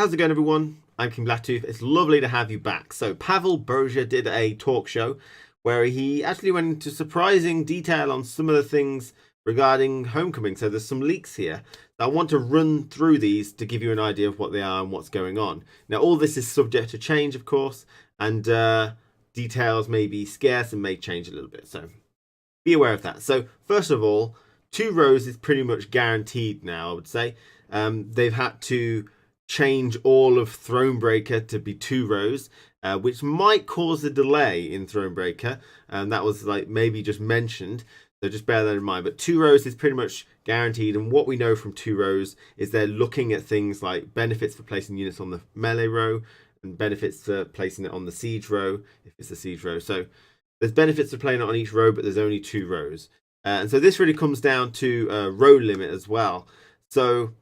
How's it going, everyone? I'm KingBlackToof. It's lovely to have you back. So Pavel Berger did a talk show where he actually went into surprising detail on some of the things regarding Homecoming. So there's some leaks here. I want to run through these to give you an idea of what they are and what's going on. Now, all this is subject to change, of course, and details may be scarce and may change a little bit. So be aware of that. So first of all, 2 rows is pretty much guaranteed now, I would say. They've had to change all of Thronebreaker to be 2 rows, which might cause a delay in Thronebreaker, and that was like maybe just mentioned, so just bear that in mind. But 2 rows is pretty much guaranteed, and what we know from 2 rows is they're looking at things like benefits for placing units on the melee row and benefits for placing it on the siege row if it's a siege row. So there's benefits for playing it on each row, but there's only 2 rows, and so this really comes down to row limit as well. So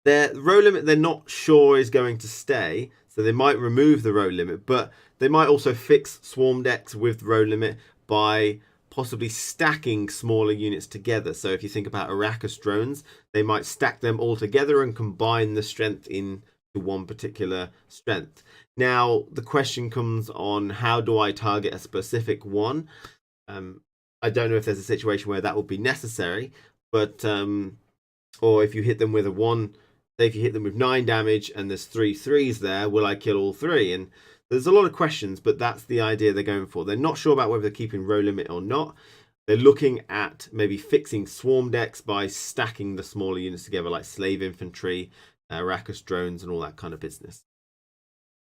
their row limit, they're not sure is going to stay, so they might remove the row limit, but they might also fix swarm decks with row limit by possibly stacking smaller units together. So if you think about Arrakis drones, they might stack them all together and combine the strength into one particular strength. Now, the question comes on, how do I target a specific one? I don't know if there's a situation where that would be necessary, but or if you hit them with a 1, say if you hit them with 9 damage and there's 3 3s there, will I kill all 3? And there's a lot of questions, but that's the idea they're going for. They're not sure about whether they're keeping row limit or not. They're looking at maybe fixing swarm decks by stacking the smaller units together, like slave infantry, Arrakis drones, and all that kind of business.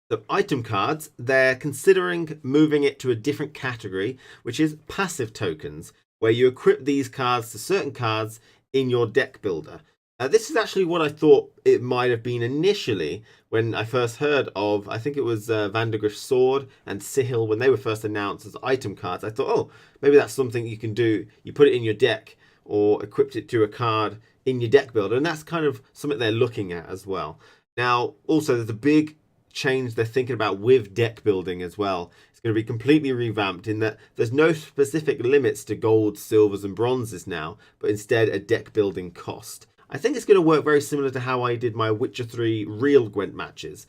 So item cards, they're considering moving it to a different category, which is passive tokens, where you equip these cards to certain cards in your deck builder. This is actually what I thought it might have been initially when I first heard of, I think it was Vandergriff's Sword and Sihil, when they were first announced as item cards. I thought, oh, maybe that's something you can do. You put it in your deck or equipped it to a card in your deck builder, and that's kind of something they're looking at as well. Now, also, there's a big change they're thinking about with deck building as well. It's going to be completely revamped in that there's no specific limits to golds, silvers, and bronzes now, but instead a deck building cost. I think it's going to work very similar to how I did my Witcher 3 real Gwent matches.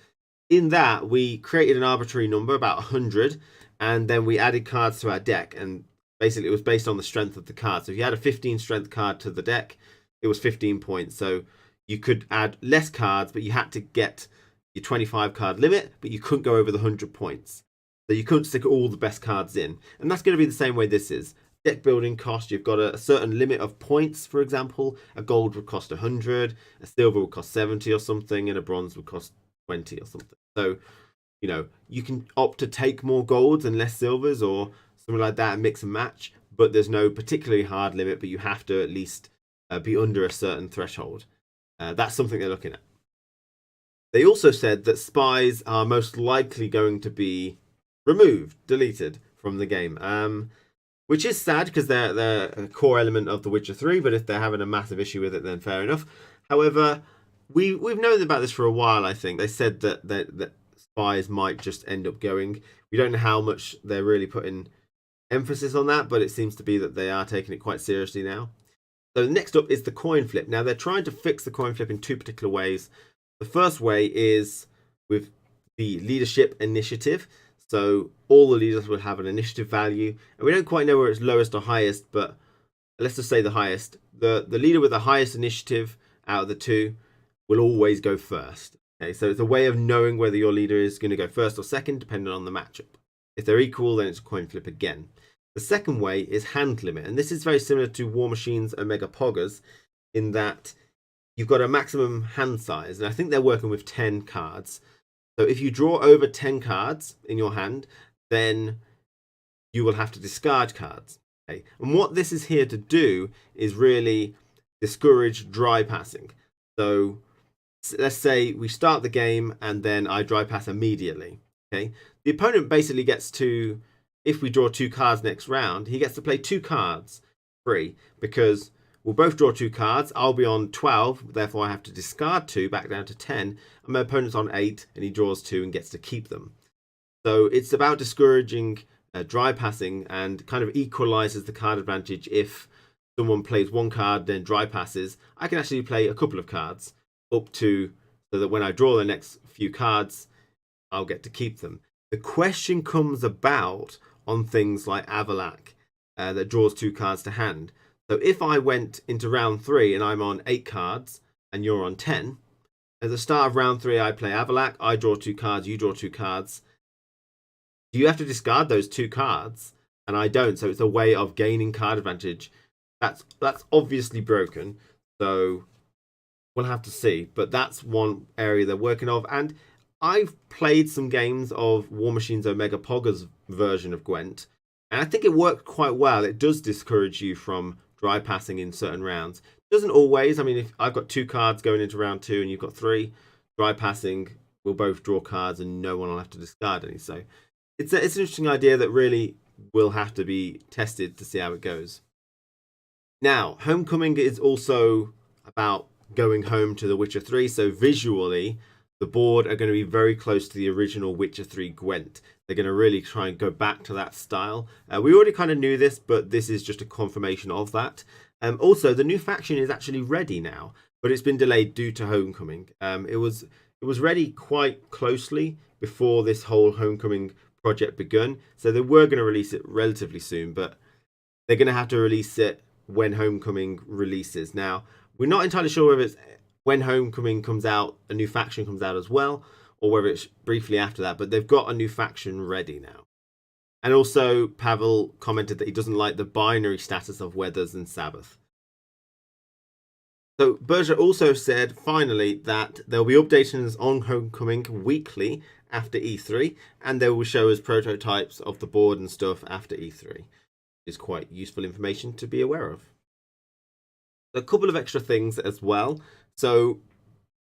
In that, we created an arbitrary number, about 100, and then we added cards to our deck, and basically it was based on the strength of the card. So if you had a 15 strength card to the deck, it was 15 points. So you could add less cards, but you had to get your 25 card limit, but you couldn't go over the 100 points. So you couldn't stick all the best cards in. And that's going to be the same way this is. Deck building cost, you've got a certain limit of points. For example, a gold would cost 100, a silver would cost 70 or something, and a bronze would cost 20 or something. So, you know, you can opt to take more golds and less silvers or something like that and mix and match, but there's no particularly hard limit, but you have to at least be under a certain threshold. That's something they're looking at. They also said that spies are most likely going to be removed, deleted from the game. Which is sad because they're a core element of The Witcher 3, but if they're having a massive issue with it, then fair enough. However, we've known about this for a while, I think. They said that spies might just end up going. We don't know how much they're really putting emphasis on that, but it seems to be that they are taking it quite seriously now. So next up is the coin flip. Now, they're trying to fix the coin flip in 2 particular ways. The first way is with the leadership initiative. So all the leaders will have an initiative value, and we don't quite know where it's lowest or highest, but let's just say the highest. The leader with the highest initiative out of the 2 will always go first. Okay, so it's a way of knowing whether your leader is going to go first or second, depending on the matchup. If they're equal, then it's a coin flip again. The second way is hand limit, and this is very similar to War Machine's Omega Poggers in that you've got a maximum hand size, and I think they're working with 10 cards. So if you draw over 10 cards in your hand, then you will have to discard cards. Okay? And what this is here to do is really discourage dry passing. So let's say we start the game and then I dry pass immediately. Okay, the opponent basically gets to, if we draw 2 cards next round, he gets to play 2 cards free because we'll both draw 2 cards. I'll be on 12, therefore I have to discard 2 back down to 10. And my opponent's on 8 and he draws 2 and gets to keep them. So it's about discouraging dry passing and kind of equalizes the card advantage. If someone plays 1 card, then dry passes, I can actually play a couple of cards up to so that when I draw the next few cards, I'll get to keep them. The question comes about on things like Avalak that draws 2 cards to hand. So if I went into round 3 and I'm on 8 cards and you're on 10, at the start of round 3 I play Avalak, I draw 2 cards, you draw 2 cards. You have to discard those 2 cards, and I don't, so it's a way of gaining card advantage. That's obviously broken, so we'll have to see. But that's one area they're working on. And I've played some games of War Machine's Omega Pogger's version of Gwent, and I think it worked quite well. It does discourage you from dry passing in certain rounds. It doesn't always. I mean, if I've got 2 cards going into round 2 and you've got 3, dry passing, we'll both draw cards and no one will have to discard any. So it's an interesting idea that really will have to be tested to see how it goes. Now, Homecoming is also about going home to The Witcher 3, so visually, the board are going to be very close to the original Witcher 3 Gwent. They're going to really try and go back to that style. We already kind of knew this, but this is just a confirmation of that. Also, the new faction is actually ready now, but it's been delayed due to Homecoming. It was ready quite closely before this whole Homecoming project begun, so they were going to release it relatively soon, but they're going to have to release it when Homecoming releases. Now, we're not entirely sure whether it's when Homecoming comes out, a new faction comes out as well, or whether it's briefly after that, but they've got a new faction ready now. And also, Pavel commented that he doesn't like the binary status of Weathers and Sabbath. So, Berger also said, finally, that there will be updates on Homecoming weekly after E3, and they will show us prototypes of the board and stuff after E3. It's quite useful information to be aware of. A couple of extra things as well. So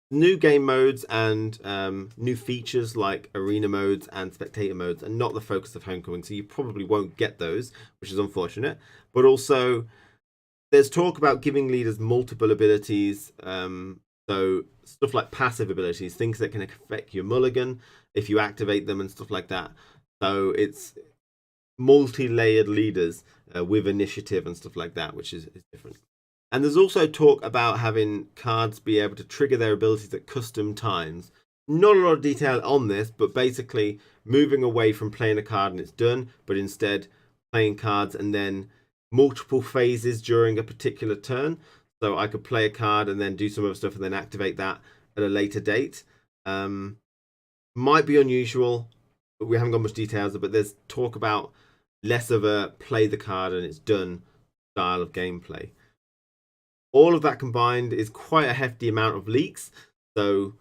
new game modes and new features like arena modes and spectator modes are not the focus of Homecoming, so you probably won't get those, which is unfortunate. But also there's talk about giving leaders multiple abilities, so stuff like passive abilities, things that can affect your mulligan if you activate them and stuff like that. So it's multi-layered leaders with initiative and stuff like that, which is different. And there's also talk about having cards be able to trigger their abilities at custom times. Not a lot of detail on this, but basically moving away from playing a card and it's done, but instead playing cards and then multiple phases during a particular turn. So I could play a card and then do some other stuff and then activate that at a later date. Might be unusual, but we haven't got much details, but there's talk about less of a play the card and it's done style of gameplay. All of that combined is quite a hefty amount of leaks. So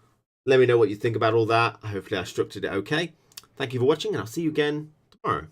let me know what you think about all that. Hopefully I structured it okay. Thank you for watching, and I'll see you again tomorrow.